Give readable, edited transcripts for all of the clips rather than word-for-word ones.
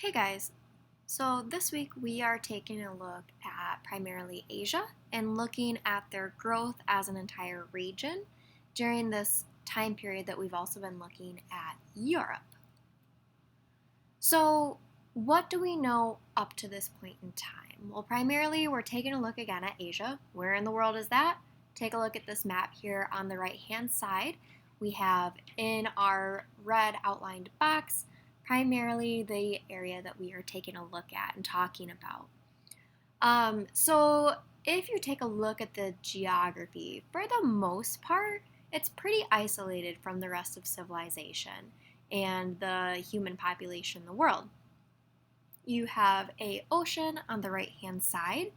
Hey guys, so this week we are taking a look at primarily Asia and looking at their growth as an entire region during this time period that we've also been looking at Europe. So, what do we know up to this point in time? Well, primarily we're taking a look again at Asia. Where in the world is that? Take a look at this map here on the right hand side. We have in our red outlined box primarily the area that we are taking a look at and talking about. So if you take a look at the geography, for the most part, it's pretty isolated from the rest of civilization and the human population in the world. You have a ocean on the right hand side.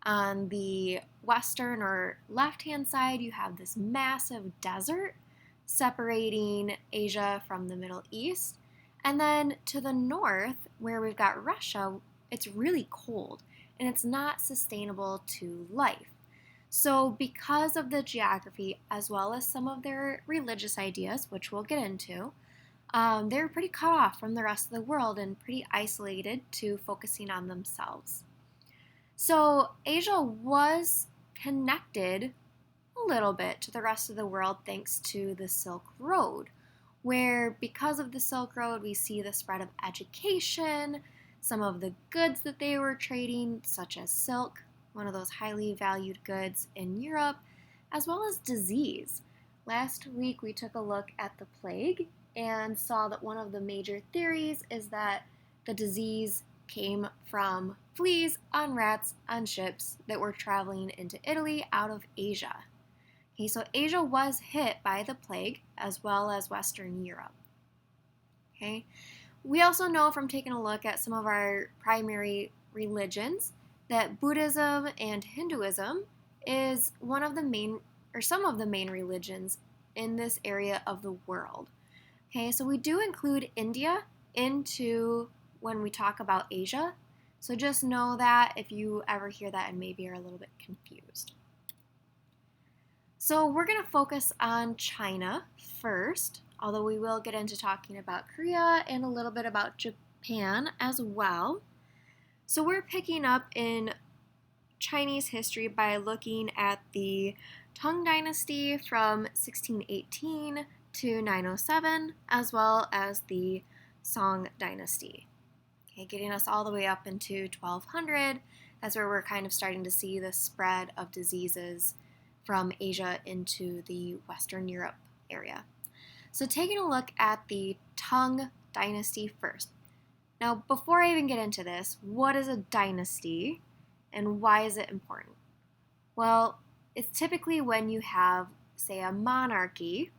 On the western or left hand side, you have this massive desert separating Asia from the Middle East. And then to the north, where we've got Russia, it's really cold and it's not sustainable to life. So, because of the geography as well as some of their religious ideas, which we'll get into, they're pretty cut off from the rest of the world and pretty isolated to focusing on themselves. So, Asia was connected a little bit to the rest of the world thanks to the Silk Road, where because of the Silk Road, we see the spread of education, some of the goods that they were trading, such as silk, one of those highly valued goods in Europe, as well as disease. Last week, we took a look at the plague and saw that one of the major theories is that the disease came from fleas on rats on ships that were traveling into Italy out of Asia. Okay, so Asia was hit by the plague as well as Western Europe. Okay, we also know from taking a look at some of our primary religions that Buddhism and Hinduism is one of the main or some of the main religions in this area of the world. Okay, so we do include India into when we talk about Asia. So just know that if you ever hear that and maybe are a little bit confused. So we're going to focus on China first, although we will get into talking about Korea and a little bit about Japan as well. So we're picking up in Chinese history by looking at the Tang Dynasty from 1618 to 907, as well as the Song Dynasty. Okay, getting us all the way up into 1200. That's where we're kind of starting to see the spread of diseases from Asia into the Western Europe area. So taking a look at the Tang Dynasty first. Now, before I even get into this, what is a dynasty and why is it important? Well, it's typically when you have, say, a monarchy.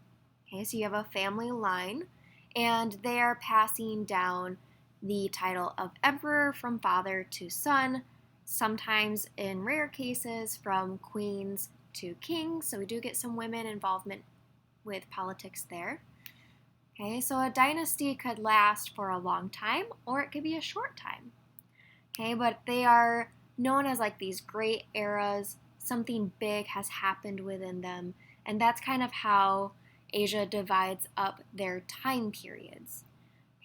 Okay, so you have a family line and they are passing down the title of emperor from father to son, sometimes in rare cases from queens to kings. So we do get some women involvement with politics there. Okay, so a dynasty could last for a long time or it could be a short time. Okay, but they are known as like these great eras. Something big has happened within them, and that's kind of how Asia divides up their time periods.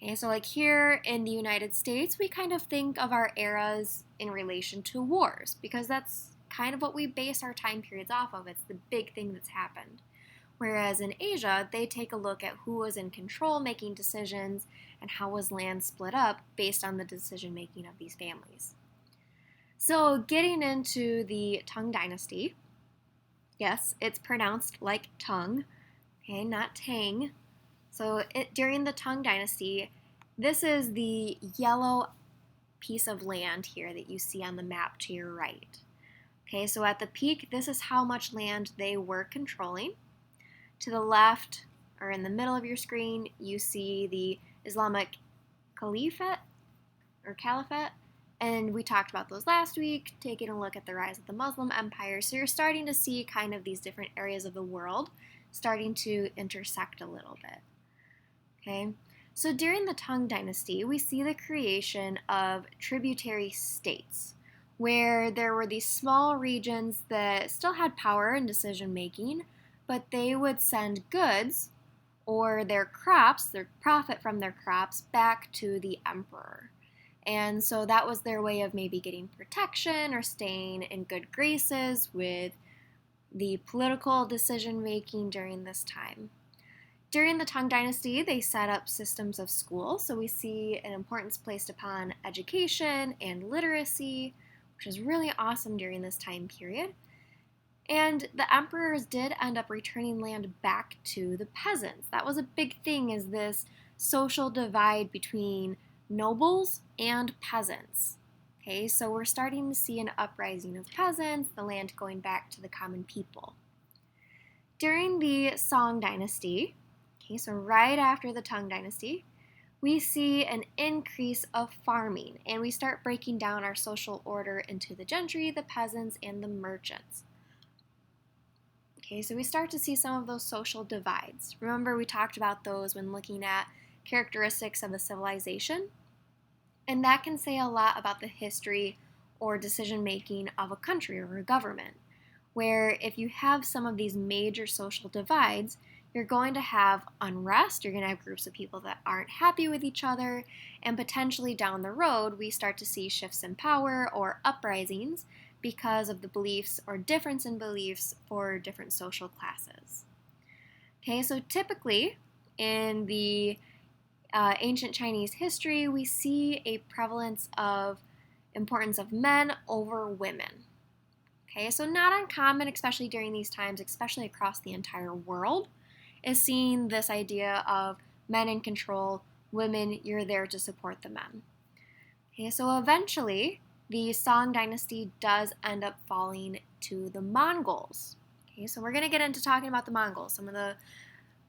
Okay, so like here in the United States, we kind of think of our eras in relation to wars because that's kind of what we base our time periods off of. It's the big thing that's happened. Whereas in Asia, they take a look at who was in control making decisions and how was land split up based on the decision making of these families. So getting into the Tang Dynasty, yes, it's pronounced like tongue, okay, not Tang. So during the Tang Dynasty, this is the yellow piece of land here that you see on the map to your right. Okay, so at the peak, this is how much land they were controlling. To the left, or in the middle of your screen, you see the Islamic Caliphate, or Caliphate, and we talked about those last week, taking a look at the rise of the Muslim empire. So you're starting to see kind of these different areas of the world starting to intersect a little bit. Okay, so during the Tang Dynasty, we see the creation of tributary states, where there were these small regions that still had power and decision making, but they would send goods or their crops, their profit from their crops, back to the emperor. And so that was their way of maybe getting protection or staying in good graces with the political decision making during this time. During the Tang Dynasty, they set up systems of schools, so we see an importance placed upon education and literacy, which is really awesome during this time period. And the emperors did end up returning land back to the peasants. That was a big thing, is this social divide between nobles and peasants. Okay, so we're starting to see an uprising of peasants, the land going back to the common people. During the Song Dynasty, okay, so right after the Tang Dynasty, we see an increase of farming, and we start breaking down our social order into the gentry, the peasants, and the merchants. Okay, so we start to see some of those social divides. Remember, we talked about those when looking at characteristics of a civilization, and that can say a lot about the history or decision making of a country or a government, where if you have some of these major social divides, you're going to have unrest, you're going to have groups of people that aren't happy with each other, and potentially down the road, we start to see shifts in power or uprisings because of the beliefs or difference in beliefs for different social classes. Okay, so typically in the ancient Chinese history, we see a prevalence of importance of men over women. Okay, so not uncommon, especially during these times, especially across the entire world, is seeing this idea of men in control, women, you're there to support the men. Okay, so eventually, the Song Dynasty does end up falling to the Mongols. Okay, so we're going to get into talking about the Mongols, some of the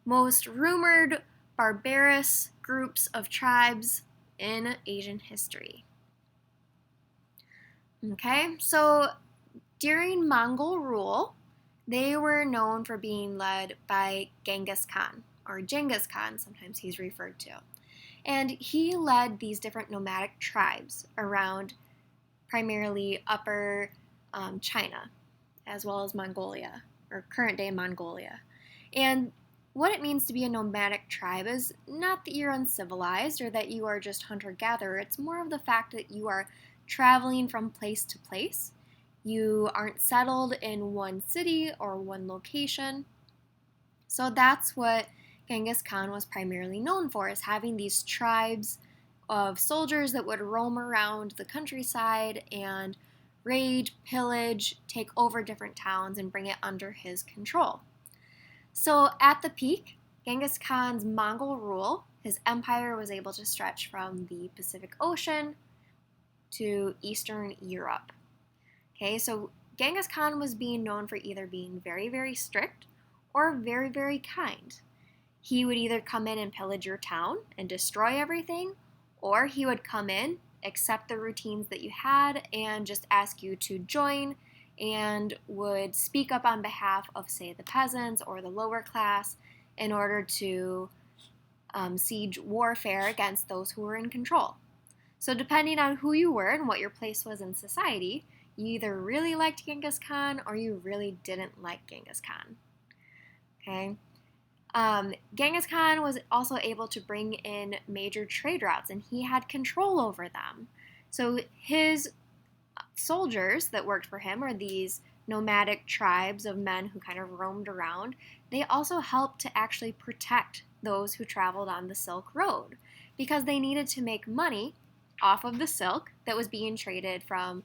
most rumored barbarous groups of tribes in Asian history. Okay, so during Mongol rule, they were known for being led by Genghis Khan, or Genghis Khan, sometimes he's referred to. And he led these different nomadic tribes around primarily upper China, as well as Mongolia, or current-day Mongolia. And what it means to be a nomadic tribe is not that you're uncivilized or that you are just hunter-gatherer. It's more of the fact that you are traveling from place to place. You aren't settled in one city or one location. So that's what Genghis Khan was primarily known for, is having these tribes of soldiers that would roam around the countryside and raid, pillage, take over different towns, and bring it under his control. So at the peak, Genghis Khan's Mongol rule, his empire was able to stretch from the Pacific Ocean to Eastern Europe. Okay, so Genghis Khan was being known for either being very, very strict or very, very kind. He would either come in and pillage your town and destroy everything, or he would come in, accept the routines that you had, and just ask you to join, and would speak up on behalf of, say, the peasants or the lower class in order to siege warfare against those who were in control. So depending on who you were and what your place was in society, you either really liked Genghis Khan or you really didn't like Genghis Khan. Okay. Genghis Khan was also able to bring in major trade routes, and he had control over them. So his soldiers that worked for him, or these nomadic tribes of men who kind of roamed around, they also helped to actually protect those who traveled on the Silk Road, because they needed to make money off of the silk that was being traded from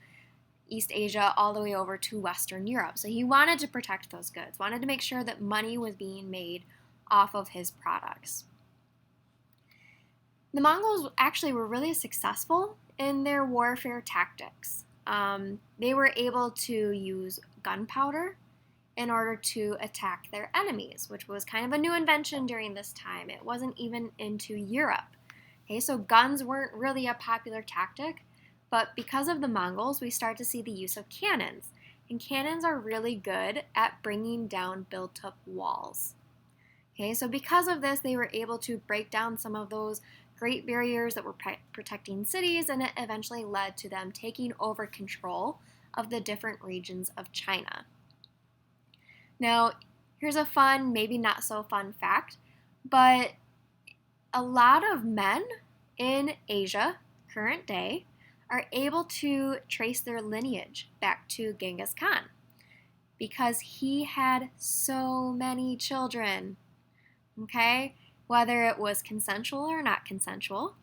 East Asia all the way over to Western Europe. So he wanted to protect those goods, wanted to make sure that money was being made off of his products. The Mongols actually were really successful in their warfare tactics. They were able to use gunpowder in order to attack their enemies, which was kind of a new invention during this time. It wasn't even into Europe. Okay, so guns weren't really a popular tactic, but because of the Mongols, we start to see the use of cannons. And cannons are really good at bringing down built-up walls. Okay, so because of this, they were able to break down some of those great barriers that were protecting cities, and it eventually led to them taking over control of the different regions of China. Now, here's a fun, maybe not so fun fact, but a lot of men in Asia, current day, are able to trace their lineage back to Genghis Khan because he had so many children, okay? Whether it was consensual or not consensual,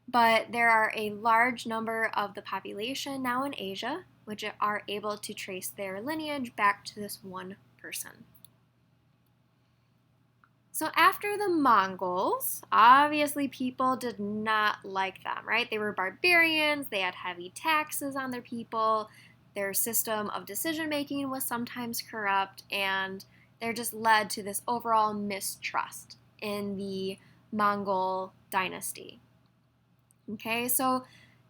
but there are a large number of the population now in Asia which are able to trace their lineage back to this one person. So after the Mongols, obviously people did not like them, right? They were barbarians, they had heavy taxes on their people, their system of decision making was sometimes corrupt, and they're just led to this overall mistrust in the Mongol dynasty. Okay, so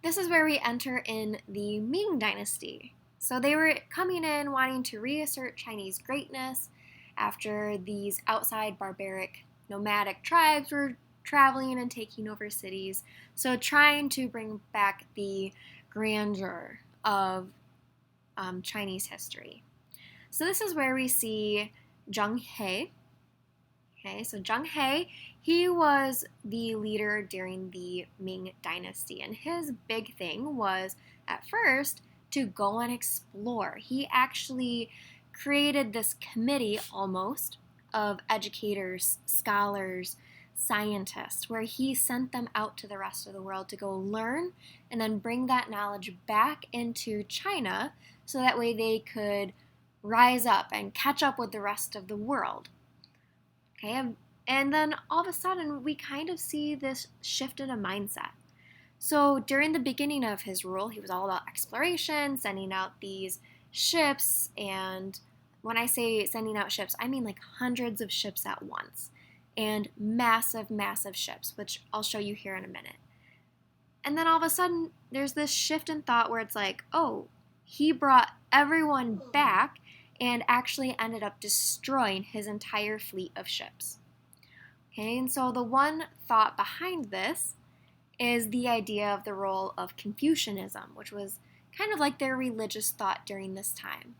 this is where we enter in the Ming dynasty. So they were coming in wanting to reassert Chinese greatness after these outside barbaric nomadic tribes were traveling and taking over cities. So trying to bring back the grandeur of Chinese history. So this is where we see Zheng He. Okay, so Zheng He, he was the leader during the Ming dynasty, and his big thing was at first to go and explore. He actually created this committee almost of educators, scholars, scientists, where he sent them out to the rest of the world to go learn and then bring that knowledge back into China so that way they could rise up and catch up with the rest of the world. Okay, and then all of a sudden we kind of see this shift in a mindset. So during the beginning of his rule, he was all about exploration, sending out these ships, and when I say sending out ships, I mean like hundreds of ships at once, and massive, massive ships, which I'll show you here in a minute. And then all of a sudden, there's this shift in thought where it's like, oh, he brought everyone back and actually ended up destroying his entire fleet of ships. Okay, and so the one thought behind this is the idea of the role of Confucianism, which was kind of like their religious thought during this time,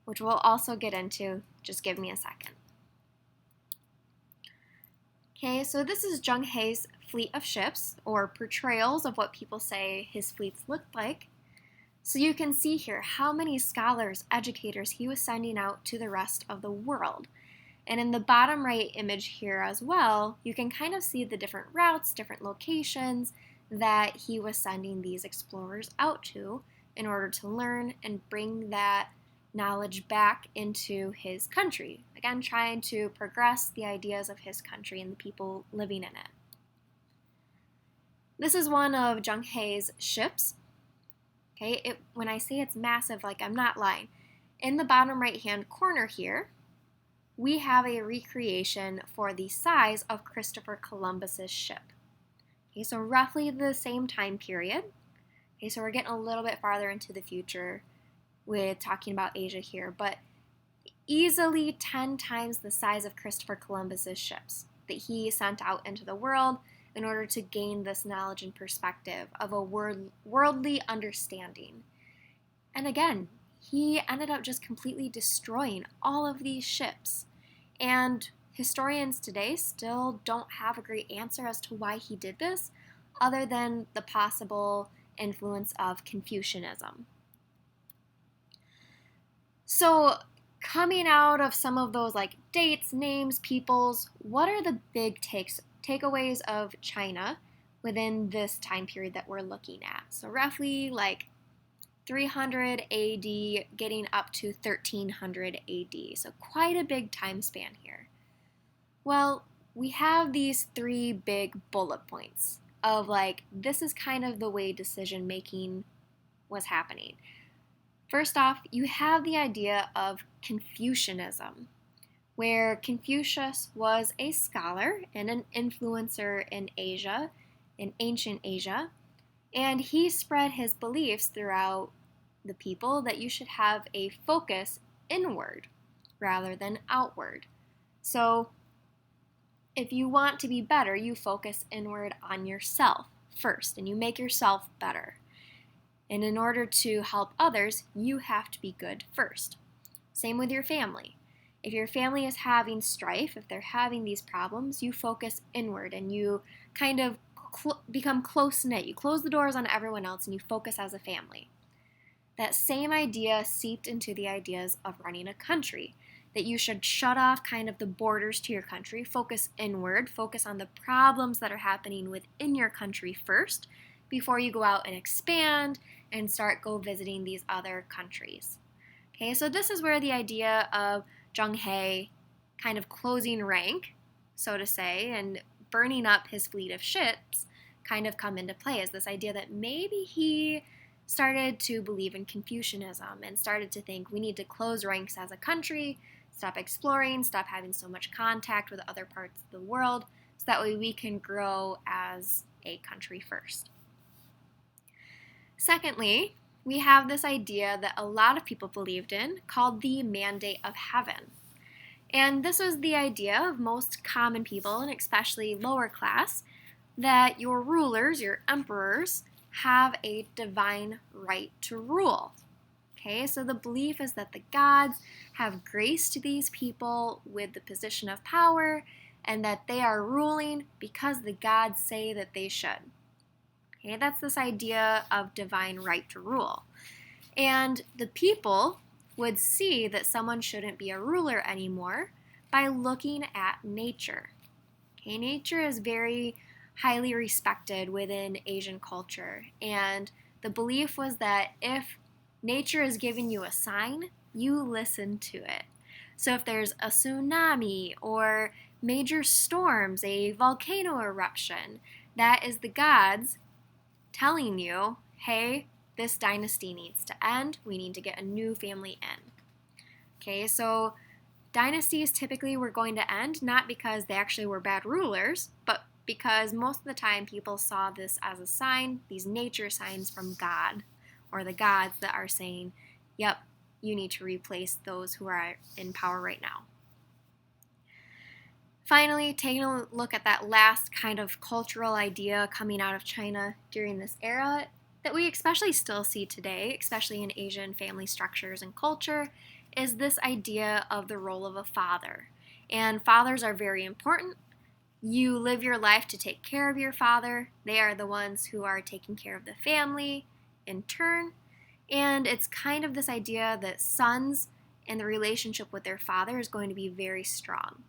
which we'll also get into. Just give me a second. Okay, so this is Zheng He's fleet of ships, or portrayals of what people say his fleets looked like. So you can see here how many scholars, educators he was sending out to the rest of the world. And in the bottom right image here as well, you can kind of see the different routes, different locations that he was sending these explorers out to in order to learn and bring that knowledge back into his country. Again, trying to progress the ideas of his country and the people living in it. This is one of Zheng He's ships. Okay, when I say it's massive, like I'm not lying. In the bottom right-hand corner here, we have a recreation for the size of Christopher Columbus's ship. Okay, so roughly the same time period. Okay, so we're getting a little bit farther into the future with talking about Asia here, but easily 10 times the size of Christopher Columbus's ships that he sent out into the world in order to gain this knowledge and perspective of a worldly understanding. And again, he ended up just completely destroying all of these ships. And historians today still don't have a great answer as to why he did this, other than the possible influence of Confucianism. So, coming out of some of those like dates, names, peoples, what are the big takeaways of China within this time period that we're looking at? So roughly like 300 AD getting up to 1300 AD. So quite a big time span here. Well, we have these three big bullet points of like, this is kind of the way decision making was happening. First off, you have the idea of Confucianism, where Confucius was a scholar and an influencer in Asia, in ancient Asia, and he spread his beliefs throughout the people that you should have a focus inward rather than outward. So if you want to be better, you focus inward on yourself first, and you make yourself better. And in order to help others, you have to be good first. Same with your family. If your family is having strife, if they're having these problems, you focus inward and you kind of become close-knit. You close the doors on everyone else and you focus as a family. That same idea seeped into the ideas of running a country, that you should shut off kind of the borders to your country, focus inward, focus on the problems that are happening within your country first before you go out and expand and go visiting these other countries. Okay, so this is where the idea of Zheng He kind of closing rank, so to say, and burning up his fleet of ships kind of come into play, as this idea that maybe he started to believe in Confucianism and started to think we need to close ranks as a country, stop exploring, stop having so much contact with other parts of the world, so that way we can grow as a country first. Secondly, we have this idea that a lot of people believed in called the mandate of heaven. And this was the idea of most common people, and especially lower class, that your rulers, your emperors, have a divine right to rule. Okay, so the belief is that the gods have graced these people with the position of power and that they are ruling because the gods say that they should. Okay, that's this idea of divine right to rule. And the people would see that someone shouldn't be a ruler anymore by looking at nature. Okay, nature is very highly respected within Asian culture, and the belief was that if nature is giving you a sign, you listen to it. So if there's a tsunami or major storms, a volcano eruption, that is the gods telling you, hey, this dynasty needs to end, we need to get a new family in. Okay, so dynasties typically were going to end not because they actually were bad rulers, but because most of the time people saw this as a sign, these nature signs from God, or the gods that are saying, yep, you need to replace those who are in power right now. Finally, taking a look at that last kind of cultural idea coming out of China during this era that we especially still see today, especially in Asian family structures and culture, is this idea of the role of a father. And fathers are very important. You live your life to take care of your father. They are the ones who are taking care of the family in turn. And it's kind of this idea that sons and the relationship with their father is going to be very strong.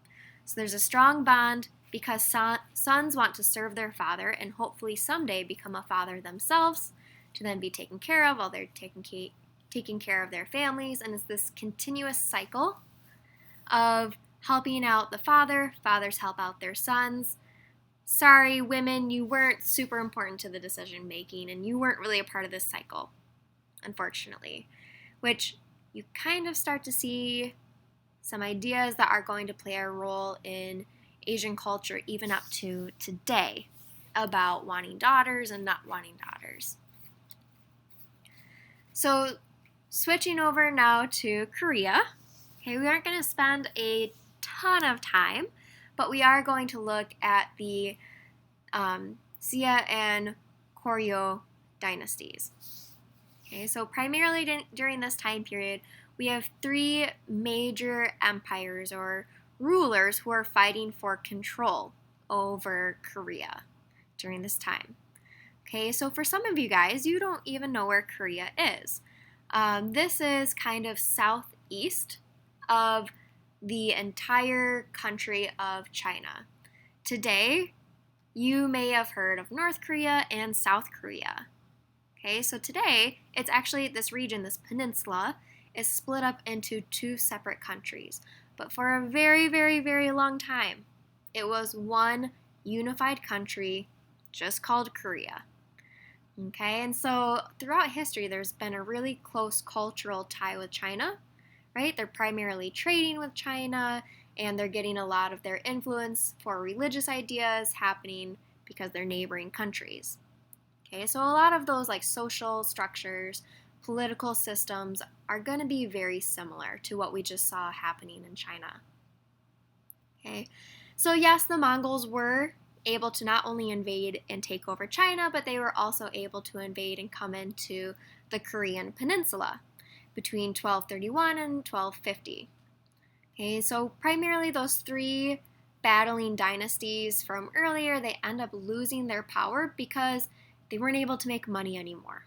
So there's a strong bond because sons want to serve their father and hopefully someday become a father themselves to then be taken care of while they're taking care of their families. And it's this continuous cycle of helping out the father, fathers help out their sons. Sorry, women, you weren't super important to the decision making and you weren't really a part of this cycle, unfortunately, which you kind of start to see some ideas that are going to play a role in Asian culture even up to today about wanting daughters and not wanting daughters. So switching over now to Korea, okay, we aren't going to spend a ton of time, but we are going to look at the Xia and Koryo dynasties. Okay, so primarily during this time period, we have three major empires or rulers who are fighting for control over Korea during this time. Okay, so for some of you guys, you don't even know where Korea is. This is kind of southeast of the entire country of China. Today, you may have heard of North Korea and South Korea. Okay, so today, it's actually this region, this peninsula, is split up into two separate countries. But for a very, very, very long time, it was one unified country just called Korea. Okay, and so throughout history, there's been a really close cultural tie with China, right? They're primarily trading with China, and they're getting a lot of their influence for religious ideas happening because they're neighboring countries. Okay, so a lot of those like social structures, political systems are going to be very similar to what we just saw happening in China. Okay, so yes, the Mongols were able to not only invade and take over China, but they were also able to invade and come into the Korean peninsula between 1231 and 1250. Okay, so primarily those three battling dynasties from earlier, they end up losing their power because they weren't able to make money anymore.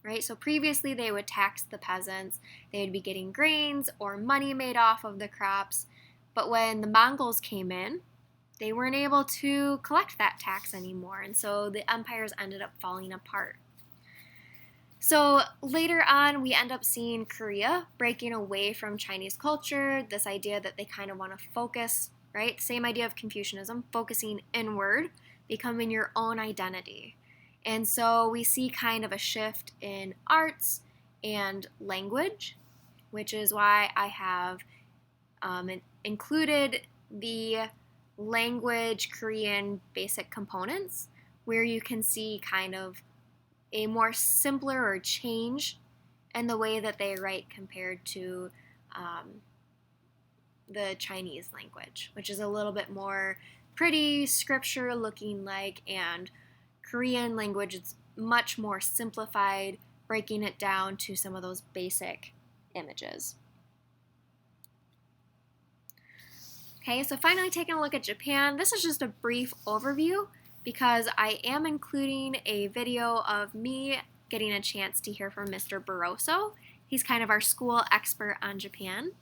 Right? So previously they would tax the peasants, they'd be getting grains or money made off of the crops. But when the Mongols came in, they weren't able to collect that tax anymore, and so the empires ended up falling apart. So later on, we end up seeing Korea breaking away from Chinese culture, this idea that they kind of want to focus, right? Same idea of Confucianism, focusing inward, becoming your own identity. And so we see kind of a shift in arts and language, which is why I have included the language Korean basic components, where you can see kind of a more simpler or change in the way that they write compared to the Chinese language, which is a little bit more pretty scripture looking like, and Korean language is much more simplified, breaking it down to some of those basic images. Okay, so finally taking a look at Japan. This is just a brief overview because I am including a video of me getting a chance to hear from Mr. Barroso. He's kind of our school expert on Japan.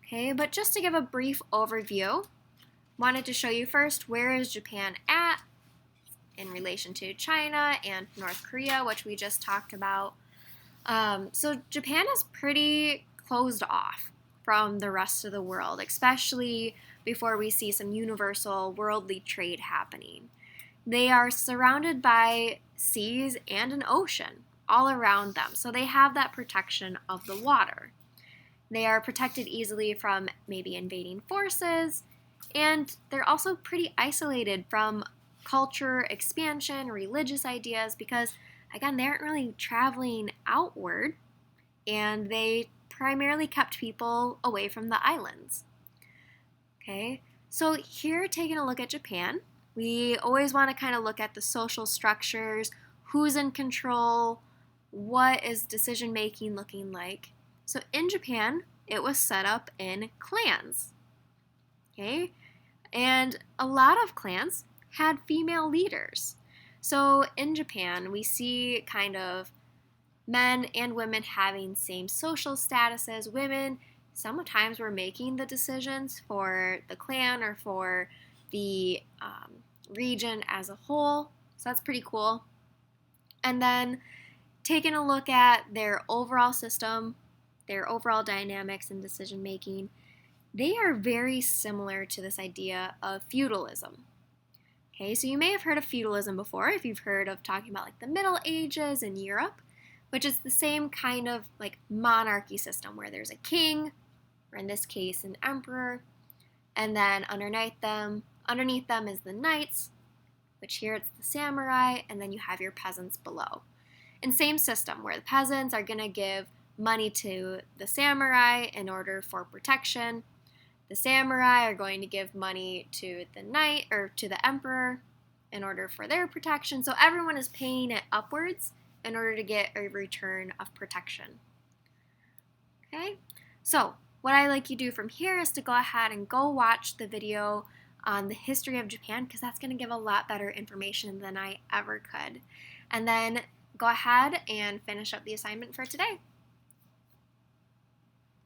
Okay, but just to give a brief overview, wanted to show you first, where is Japan at in relation to China and North Korea, which we just talked about. So Japan is pretty closed off from the rest of the world, especially before we see some universal worldly trade happening. They are surrounded by seas and an ocean all around them, so they have that protection of the water. They are protected easily from maybe invading forces, and they're also pretty isolated from culture expansion, religious ideas, because again, they aren't really traveling outward, and they primarily kept people away from the islands. Okay, so here taking a look at Japan, we always want to kind of look at the social structures, who's in control, what is decision making looking like. So in Japan, it was set up in clans. Okay, and a lot of clans had female leaders. So in Japan, we see kind of men and women having same social statuses. Women sometimes were making the decisions for the clan or for the region as a whole. So that's pretty cool. And then taking a look at their overall system, their overall dynamics and decision making, they are very similar to this idea of feudalism. Okay, so you may have heard of feudalism before if you've heard of talking about like the Middle Ages in Europe, which is the same kind of like monarchy system where there's a king, or in this case an emperor, and then underneath them is the knights, which here it's the samurai, and then you have your peasants below. And same system where the peasants are going to give money to the samurai in order for protection. The samurai are going to give money to the knight or to the emperor in order for their protection. So everyone is paying it upwards in order to get a return of protection. Okay, so what I like you to do from here is to go ahead and go watch the video on the history of Japan, because that's going to give a lot better information than I ever could. And then go ahead and finish up the assignment for today.